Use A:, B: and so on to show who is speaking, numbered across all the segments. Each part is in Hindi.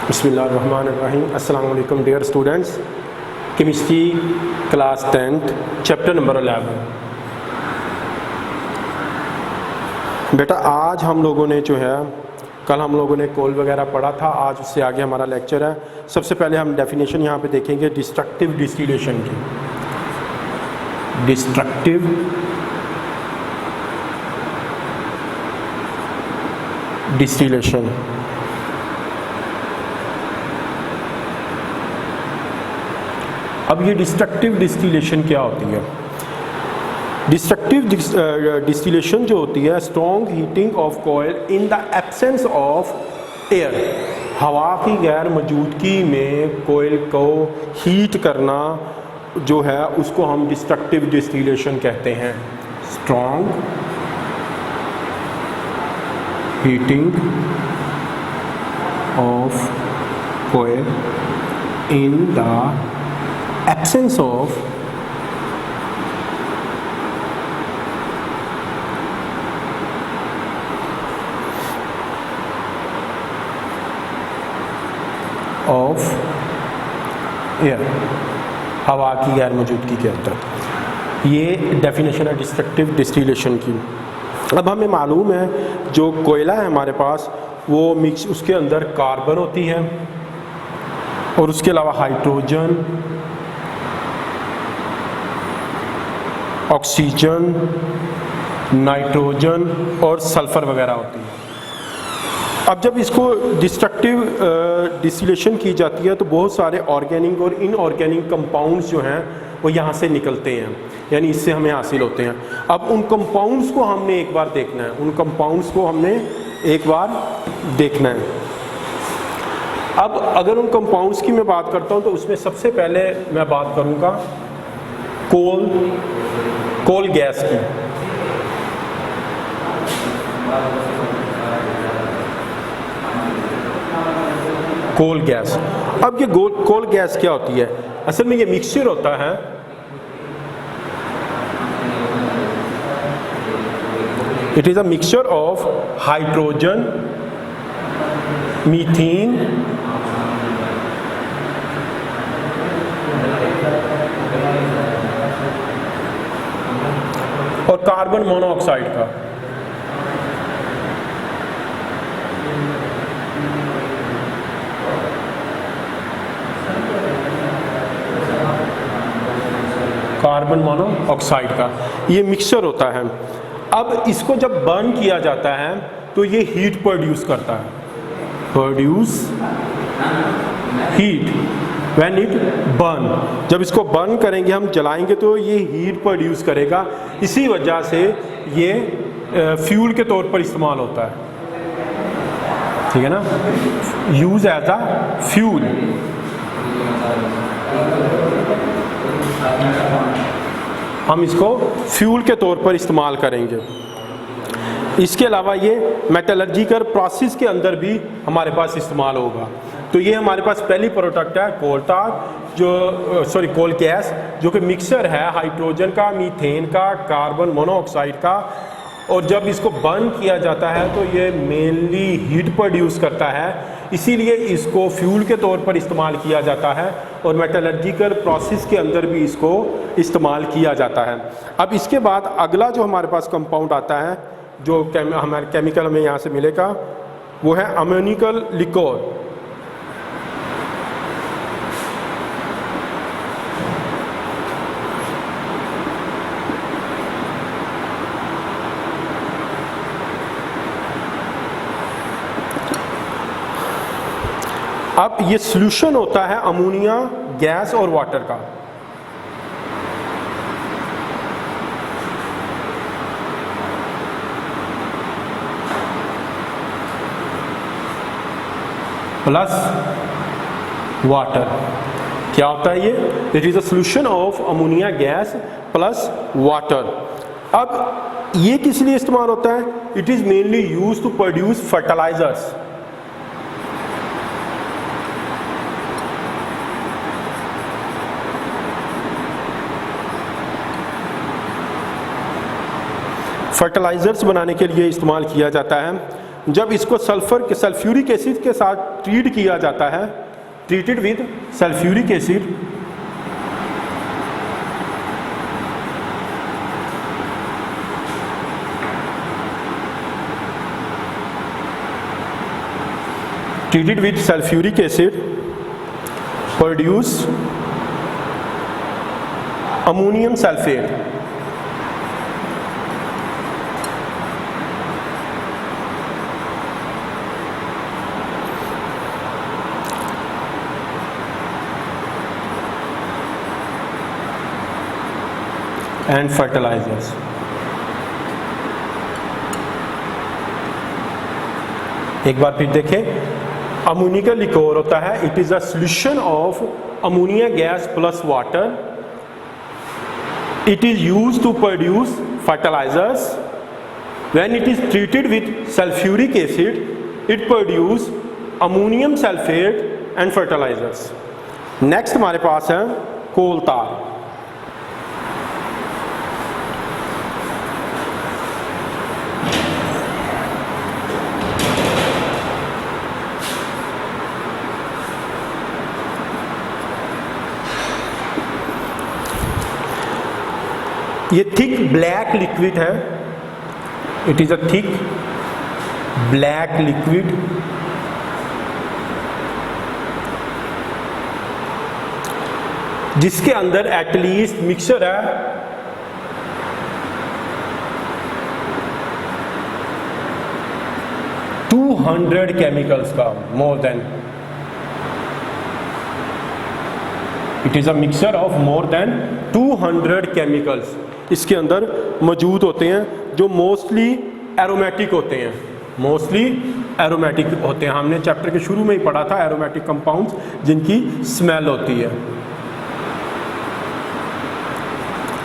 A: बिस्मिल्लाहिर्रहमानिर्रहीम। अस्सलाम वालेकुम dear students. Chemistry class 10th chapter number 11। बेटा आज हम लोगों ने जो है कल हम लोगों ने कोल वगैरह पढ़ा था, आज उससे आगे हमारा लेक्चर है। सबसे पहले हम डेफिनेशन यहाँ पे देखेंगे डिस्ट्रक्टिव डिस्टिलेशन की। डिस्ट्रक्टिव डिस्टिलेशन अब ये डिस्ट्रक्टिव डिस्टिलेशन क्या होती है? डिस्ट्रक्टिव डिस्टिलेशन जो होती है strong heating of coal in the absence of air, हवा की गैर मौजूदगी में कोयल को हीट करना जो है उसको हम डिस्ट्रक्टिव डिस्टिलेशन कहते हैं। Strong heating of coal in the absence of air, हवा की गैर मौजूदगी के अंदर। ये डेफिनेशन है डिस्ट्रक्टिव डिस्टिलेशन की। अब हमें मालूम है जो कोयला है हमारे पास वो मिक्स, उसके अंदर कार्बन होती है और उसके अलावा हाइड्रोजन, ऑक्सीजन, नाइट्रोजन और सल्फर वगैरह होती है। अब जब इसको डिस्ट्रक्टिव डिस्टिलेशन की जाती है तो बहुत सारे ऑर्गेनिक और इनऑर्गेनिक कंपाउंड्स जो हैं वो यहाँ से निकलते हैं, यानी इससे हमें हासिल होते हैं। अब उन कंपाउंड्स को हमने एक बार देखना है, उन कंपाउंड्स को हमने एक बार देखना है। अब अगर उन कंपाउंड्स की मैं बात करता हूँ तो उसमें सबसे पहले मैं बात करूँगा कोल गैस की। कोल गैस, अब ये कोल गैस क्या होती है? असल में ये मिक्सचर होता है it is a mixture of hydrogen, methane, और कार्बन मोनोऑक्साइड का। कार्बन मोनोऑक्साइड का ये मिक्सचर होता है। अब इसको जब बर्न किया जाता है तो ये हीट प्रोड्यूस करता है, produce heat when it burn. जब इसको बर्न करेंगे, हम जलाएंगे तो ये हीट प्रोड्यूस करेगा। इसी वजह से ये फ्यूल के तौर पर इस्तेमाल होता है, ठीक है ना, यूज एज अ फ्यूल। हम इसको फ्यूल के तौर पर इस्तेमाल करेंगे। इसके अलावा ये मेटलर्जिकल प्रोसेस के अंदर भी हमारे पास इस्तेमाल होगा। तो ये हमारे पास पहली प्रोडक्ट है कोल tar, कोल गैस, जो कि मिक्सचर है हाइड्रोजन का, मीथेन का, कार्बन मोनोऑक्साइड का। और जब इसको बर्न किया जाता है तो ये मेनली हीट प्रोड्यूस करता है, इसीलिए इसको फ्यूल के तौर पर इस्तेमाल किया जाता है और मेटलर्जिकल प्रोसेस के अंदर भी इसको इस्तेमाल किया जाता है। अब इसके बाद अगला जो हमारे पास कंपाउंड आता है जो हमारे केमिकल हमें यहाँ से मिलेगा वो है अमोनिकल लिक्विड। अब ये सॉल्यूशन होता है अमोनिया गैस और वाटर का। प्लस वाटर क्या होता है ये? It is a solution of ammonia gas plus water. अब ये किस लिए इस्तेमाल होता है? It is mainly used to produce fertilizers. Fertilizers बनाने के लिए इस्तेमाल किया जाता है। जब इसको सल्फ्यूरिक एसिड के साथ ट्रीट किया जाता है, treated with sulphuric acid, treated with sulfuric acid produce ammonium sulfate. And fertilizers. एक बार फिर देखें, अमोनिया का लिक्योर होता है, it is a solution of ammonia gas plus water, it is used to produce fertilizers, when it is treated with sulphuric acid it produce ammonium sulphate and fertilizers. Next हमारे पास है कोल तार। ये थिक ब्लैक लिक्विड है, it is a thick black liquid जिसके अंदर एटलीस्ट मिक्सचर है 200 केमिकल्स का, more than, it is a mixture of more than 200 chemicals इसके अंदर मौजूद होते हैं, जो मोस्टली एरोमेटिक होते हैं, मोस्टली एरोमेटिक होते हैं। हमने चैप्टर के शुरू में ही पढ़ा था एरोमेटिक कंपाउंड्स जिनकी स्मेल होती है,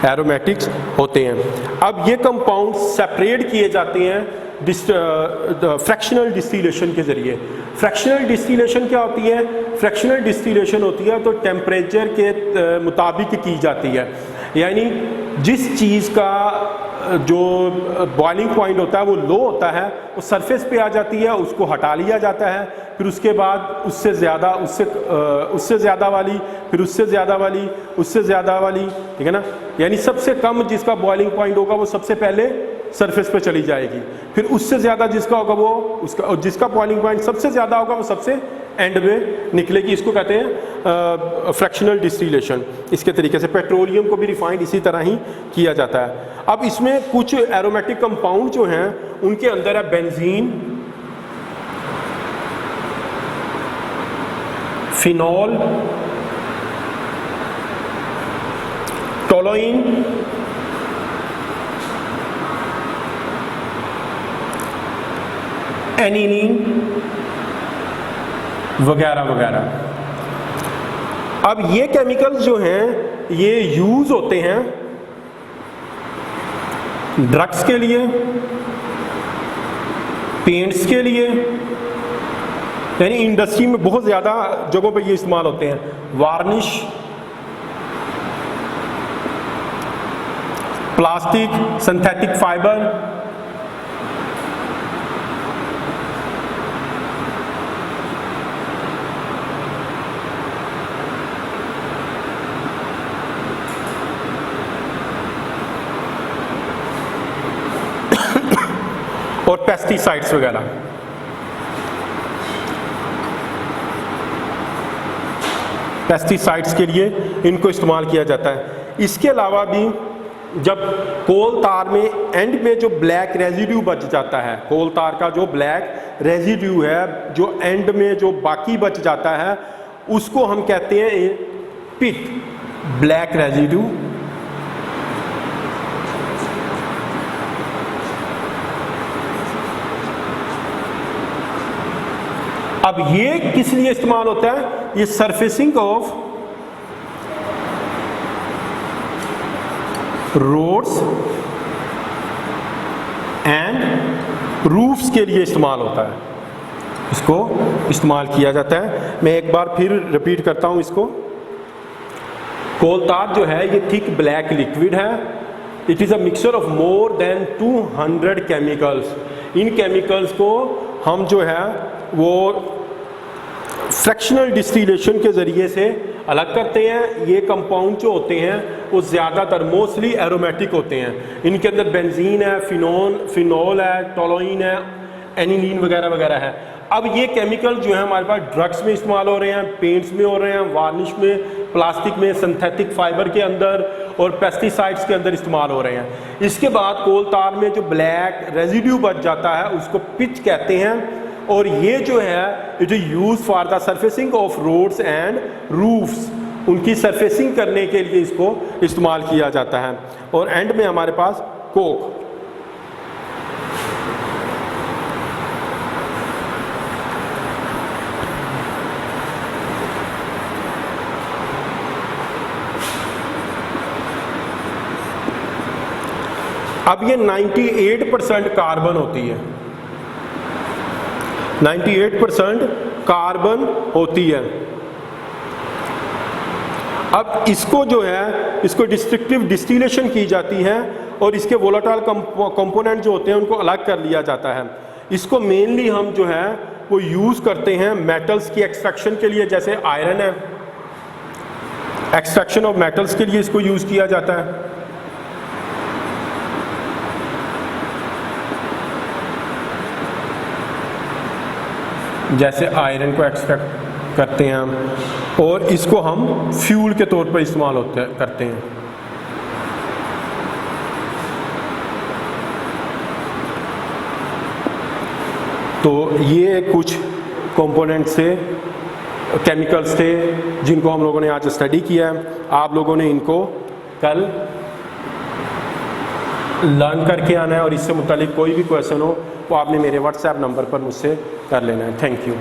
A: एरोमेटिक्स होते हैं। अब ये कंपाउंड सेपरेट किए जाते हैं फ्रैक्शनल डिस्टिलेशन के जरिए। फ्रैक्शनल डिस्टिलेशन क्या होती है? फ्रैक्शनल डिस्टिलेशन होती है तो टेम्परेचर के मुताबिक की जाती है, यानी जिस चीज़ का जो बॉइलिंग पॉइंट होता है वो लो होता है, वो सरफेस पे आ जाती है, उसको हटा लिया जाता है, फिर उसके बाद उससे ज़्यादा, उससे ज़्यादा वाली, फिर उससे ज़्यादा वाली, उससे ज़्यादा वाली, ठीक है ना। यानी सबसे कम जिसका बॉइलिंग पॉइंट होगा वो सबसे पहले सरफेस पे चली जाएगी, फिर उससे ज़्यादा जिसका होगा वो उसका, और जिसका बॉइलिंग पॉइंट सबसे ज़्यादा होगा वो सबसे एंड में निकलेगी। इसको कहते हैं फ्रैक्शनल डिस्टिलेशन। इसके तरीके से पेट्रोलियम को भी रिफाइंड इसी तरह ही किया जाता है। अब इसमें कुछ एरोमेटिक कंपाउंड जो हैं उनके अंदर है बेंजीन, फिनॉल, टोलुइन, एनिलीन वगैरह वगैरह। अब ये केमिकल्स जो हैं ये यूज होते हैं ड्रग्स के लिए, पेंट्स के लिए, यानी इंडस्ट्री में बहुत ज़्यादा जगहों पे ये इस्तेमाल होते हैं। वार्निश, प्लास्टिक, सिंथेटिक फाइबर, और पेस्टिसाइड्स वगैरह। पेस्टिसाइड्स के लिए इनको इस्तेमाल किया जाता है। इसके अलावा भी जब कोल तार में एंड में जो ब्लैक रेजिड्यू बच जाता है, कोल तार का जो ब्लैक रेजिड्यू है, जो एंड में जो बाकी बच जाता है, उसको हम कहते हैं पिट, ब्लैक रेजिड्यू। अब ये किस लिए इस्तेमाल होता है? ये surfacing of roads and roofs के लिए इस्तेमाल होता है, इसको इस्तेमाल किया जाता है। मैं एक बार फिर रिपीट करता हूं इसको। कोल तार जो है ये थिक ब्लैक लिक्विड है, it is a mixture of more than 200 chemicals. In chemicals को हम जो है वो फ्रैक्शनल डिस्टिलेशन के ज़रिए से अलग करते हैं। ये कंपाउंड जो होते हैं वो ज़्यादातर मोस्टली एरोमेटिक होते हैं। इनके अंदर बेंजीन है, फिनोल है, टोलुइन है, एनिलीन वगैरह वगैरह है। अब ये केमिकल जो है हमारे पास ड्रग्स में इस्तेमाल हो रहे हैं, पेंट्स में हो रहे हैं, वार्निश में, प्लास्टिक में, सिंथेटिक फाइबर के अंदर और पेस्टिसाइड्स के अंदर इस्तेमाल हो रहे हैं। इसके बाद कोल तार में जो ब्लैक रेजिड्यू बच जाता है उसको पिच कहते हैं, और ये जो है it is use for the surfacing of roads and roofs, उनकी सरफेसिंग करने के लिए इसको इस्तेमाल किया जाता है। और एंड में हमारे पास कोक। अब ये 98% कार्बन होती है, 98% कार्बन होती है। अब इसको जो है इसको डिस्ट्रक्टिव डिस्टिलेशन की जाती है और इसके वोलेटाइल कंपोनेंट जो होते हैं उनको अलग कर लिया जाता है। इसको मेनली हम जो है वो यूज़ करते हैं मेटल्स की एक्सट्रैक्शन के लिए, जैसे आयरन है, एक्सट्रैक्शन ऑफ मेटल्स के लिए इसको यूज़ किया जाता है। जैसे आयरन को एक्सट्रैक्ट करते हैं हम, और इसको हम फ्यूल के तौर पर इस्तेमाल करते हैं। तो ये कुछ कंपोनेंट्स थे, केमिकल्स थे जिनको हम लोगों ने आज स्टडी किया है। आप लोगों ने इनको कल लर्न करके आना है, और इससे मुतालिक कोई भी क्वेश्चन हो तो आपने मेरे व्हाट्सएप नंबर पर मुझसे कर लेना है। Thank you.